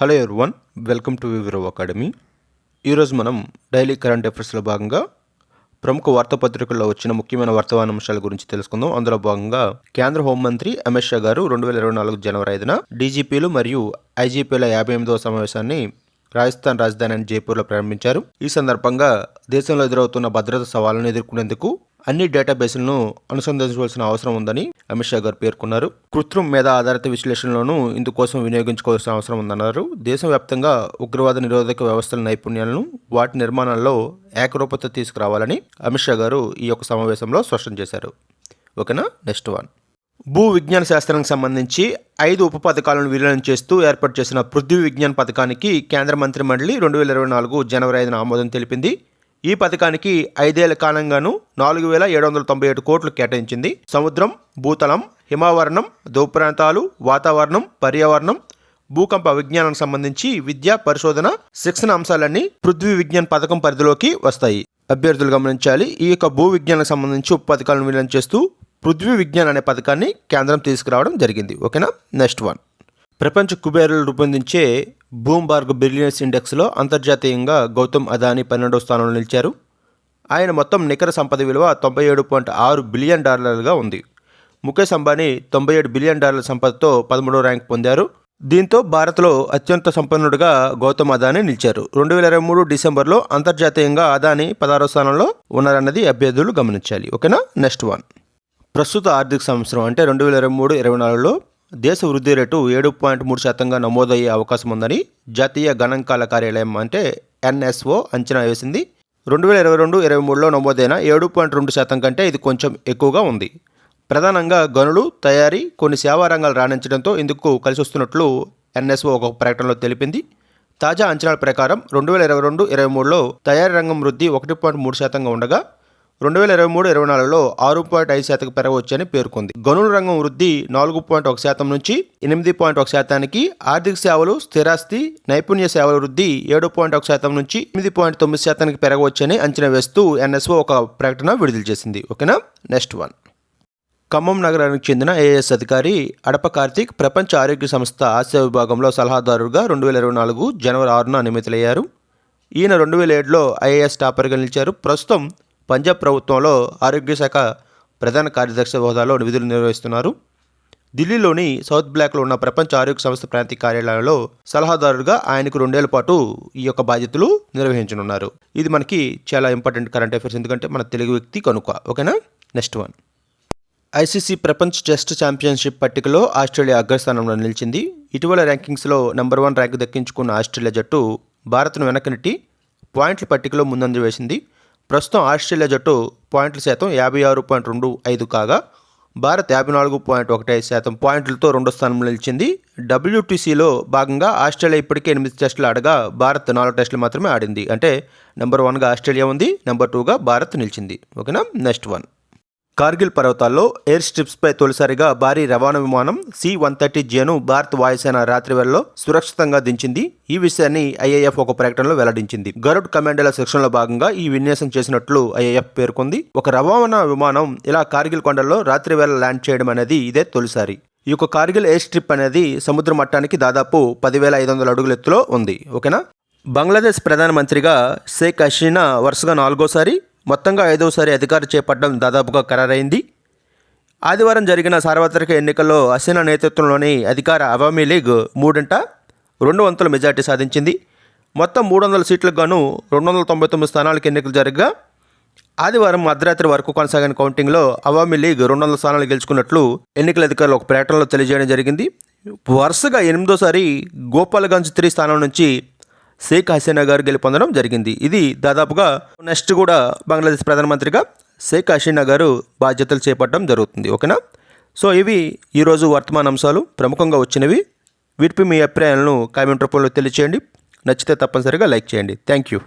Hello everyone, welcome to Vivaro Academy. ఈరోజు మనం daily current అఫైర్స్లో భాగంగా ప్రముఖ వార్తాపత్రికల్లో వచ్చిన ముఖ్యమైన వర్తమాన అంశాల గురించి తెలుసుకుందాం. అందులో భాగంగా కేంద్ర హోంమంత్రి అమిత్ షా గారు 2024 జనవరి 5న డీజీపీలు మరియు ఐజీపీల 58వ సమావేశాన్ని రాజస్థాన్ రాజధాని జైపూర్లో ప్రారంభించారు. ఈ సందర్భంగా దేశంలో ఎదురవుతున్న భద్రతా సవాళ్లను ఎదుర్కొనేందుకు అన్ని డేటాబేస్లను అనుసంధానించవలసిన అవసరం ఉందని అమిత్ షా గారు పేర్కొన్నారు. కృత్రిమ మేధ ఆధారిత విశ్లేషణలను ఇందుకోసం వినియోగించుకోవాల్సిన అవసరం ఉందన్నారు. దేశవ్యాప్తంగా ఉగ్రవాద నిరోధక వ్యవస్థల నైపుణ్యాలను వాటి నిర్మాణంలో ఏకరూపత తీసుకురావాలని అమిత్ షా గారు ఈ యొక్క సమావేశంలో స్పష్టం చేశారు. ఓకేనా, నెక్స్ట్ వన్. భూ విజ్ఞాన శాస్త్రానికి సంబంధించి 5 ఉప పథకాలను విలీనం చేస్తూ ఏర్పాటు చేసిన పృథ్వీ విజ్ఞాన్ పథకానికి కేంద్ర మంత్రి మండలి 2024 జనవరి 5న ఆమోదం తెలిపింది. ఈ పథకానికి 5 ఏళ్ల కాలంగాను 4,797 కోట్లు కేటాయించింది. సముద్రం, భూతలం, హిమావరణం, ధ్రువప్రాంతాలు, వాతావరణం, పర్యావరణం, భూకంప విజ్ఞానానికి సంబంధించి విద్య, పరిశోధన, శిక్షణ అంశాలన్నీ పృథ్వీ విజ్ఞాన్ పథకం పరిధిలోకి వస్తాయి. అభ్యర్థులు గమనించాలి, ఈ యొక్క భూ విజ్ఞానానికి సంబంధించి ఉప పథకాలను విలీనం చేస్తూ పృథ్వీ విజ్ఞాన్ అనే పథకాన్ని కేంద్రం తీసుకురావడం జరిగింది. ఓకేనా, నెక్స్ట్ వన్. ప్రపంచ కుబేరులు రూపొందించే బ్లూంబర్గ్ బిలియనర్స్ ఇండెక్స్లో అంతర్జాతీయంగా గౌతమ్ అదానీ 12వ స్థానంలో నిలిచారు. ఆయన మొత్తం నికర సంపద విలువ $97.6 బిలియన్ ఉంది. ముఖేష్ అంబానీ $97 బిలియన్ సంపదతో 13వ ర్యాంక్ పొందారు. దీంతో భారత్లో అత్యంత సంపన్నుడిగా గౌతమ్ అదానీ నిలిచారు. 2023 డిసెంబర్లో అంతర్జాతీయంగా అదానీ 16వ స్థానంలో ఉన్నారన్నది అభ్యర్థులు గమనించాలి. ఓకేనా, నెక్స్ట్ వన్. ప్రస్తుత ఆర్థిక సంవత్సరం అంటే 2023-24లో దేశ వృద్ధి రేటు 7.3% నమోదయ్యే అవకాశం ఉందని జాతీయ గణాంకాల కార్యాలయం అంటే NSO అంచనా వేసింది. 2022-23లో నమోదైన 7.2% కంటే ఇది కొంచెం ఎక్కువగా ఉంది. ప్రధానంగా గనులు, తయారీ, కొన్ని సేవా రంగాలు రాణించడంతో ఇందుకు కలిసి వస్తున్నట్లు NSO ఒక ప్రకటనలో తెలిపింది. తాజా అంచనాల ప్రకారం 2022-23లో తయారీ రంగం వృద్ధి 1.3% ఉండగా 2023-24లో 6.5% పెరగవచ్చని పేర్కొంది. గనుల రంగం వృద్ధి 4.1% నుంచి 8.1%, ఆర్థిక సేవలు, స్థిరాస్తి, నైపుణ్య సేవల వృద్ధి 7.1% నుంచి 8.9% పెరగవచ్చని అంచనా వేస్తూ NSO ఒక ప్రకటన విడుదల చేసింది. ఓకేనా, నెక్స్ట్ వన్. ఖమ్మం నగరానికి చెందిన ఐఏఎస్ అధికారి అడప కార్తీక్ ప్రపంచ ఆరోగ్య సంస్థ ఆసియా విభాగంలో సలహాదారుగా 2024 జనవరి 6న నియమితులయ్యారు. ఈయన 2007లో ఐఏఎస్ టాపర్గా నిలిచారు. ప్రస్తుతం పంజాబ్ ప్రభుత్వంలో ఆరోగ్య శాఖ ప్రధాన కార్యదర్శి హోదాలో విధులు నిర్వహిస్తున్నారు. ఢిల్లీలోని సౌత్ బ్లాక్లో ఉన్న ప్రపంచ ఆరోగ్య సంస్థ ప్రాంతీయ కార్యాలయంలో సలహాదారుగా ఆయనకు 2 ఏళ్ల పాటు ఈ యొక్క బాధ్యతలు నిర్వహించనున్నారు. ఇది మనకి చాలా ఇంపార్టెంట్ కరెంట్ అఫైర్స్, ఎందుకంటే మన తెలుగు వ్యక్తి కనుక. ఓకేనా, నెక్స్ట్ వన్. ICC ప్రపంచ టెస్ట్ ఛాంపియన్షిప్ పట్టికలో ఆస్ట్రేలియా అగ్రస్థానంలో నిలిచింది. ఇటీవల ర్యాంకింగ్స్లో నెంబర్ 1 ర్యాంకు దక్కించుకున్న ఆస్ట్రేలియా జట్టు భారత్ను వెనకనెట్టి పాయింట్ల పట్టికలో ముందంజ వేసింది. ప్రస్తుతం ఆస్ట్రేలియా జట్టు పాయింట్ల శాతం 56.25 కాగా భారత్ 54.15% పాయింట్లతో 2వ స్థానంలో నిలిచింది. WTCలో భాగంగా ఆస్ట్రేలియా ఇప్పటికే 8 టెస్టులు ఆడగా భారత్ 4 టెస్టులు మాత్రమే ఆడింది. అంటే నెంబర్ 1గా ఆస్ట్రేలియా ఉంది, నెంబర్ 2గా భారత్ నిలిచింది. ఓకేనా, నెక్స్ట్ వన్. కార్గిల్ పర్వతాల్లో ఎయిర్ స్ట్రిప్స్పై తొలిసారిగా భారీ రవాణా విమానం C-130Jను భారత వాయుసేన రాత్రి వేళలో సురక్షితంగా దించింది. ఈ విషయాన్ని IAF ఒక ప్రకటనలో వెల్లడించింది. గరుడ్ కమాండోల శిక్షణలో భాగంగా ఈ విన్యాసం చేసినట్లు IAF పేర్కొంది. ఒక రవాణా విమానం ఇలా కార్గిల్ కొండల్లో రాత్రి వేళ ల్యాండ్ చేయడం అనేది ఇదే తొలిసారి. ఈ యొక్క కార్గిల్ ఎయిర్ స్ట్రిప్ అనేది సముద్ర మట్టానికి దాదాపు 10,500 అడుగుల ఎత్తులో ఉంది. ఓకేనా. బంగ్లాదేశ్ ప్రధానమంత్రిగా షేక్ హసీనా వరుసగా 4వసారి, మొత్తంగా 5వసారి అధికారం చేపట్టడం దాదాపుగా ఖరారైంది. ఆదివారం జరిగిన సార్వత్రిక ఎన్నికల్లో హసీనా నేతృత్వంలోని అధికార అవామీ లీగ్ 2/3 మెజార్టీ సాధించింది. మొత్తం 300 సీట్లకు గాను 299 స్థానాలకు ఎన్నికలు జరగగా ఆదివారం అర్ధరాత్రి వరకు కొనసాగిన కౌంటింగ్లో అవామీ లీగ్ 200 స్థానాలు గెలుచుకున్నట్లు ఎన్నికల అధికారులు ఒక ప్రకటనలో తెలియజేయడం జరిగింది. వరుసగా 8వసారి గోపాల్గంజ్ 3 స్థానం నుంచి షేక్ హసీనా గారు గెలుపొందడం జరిగింది. ఇది దాదాపుగా నెక్స్ట్ కూడా బంగ్లాదేశ్ ప్రధానమంత్రిగా షేక్ హసీనా గారు బాధ్యతలు చేపట్టడం జరుగుతుంది. ఓకేనా. సో ఇవి ఈరోజు వర్తమాన అంశాలు ప్రముఖంగా వచ్చినవి. వీటిపై మీ అభిప్రాయాలను కామెంట్ రూపంలో తెలియచేయండి. నచ్చితే తప్పనిసరిగా లైక్ చేయండి. Thank you.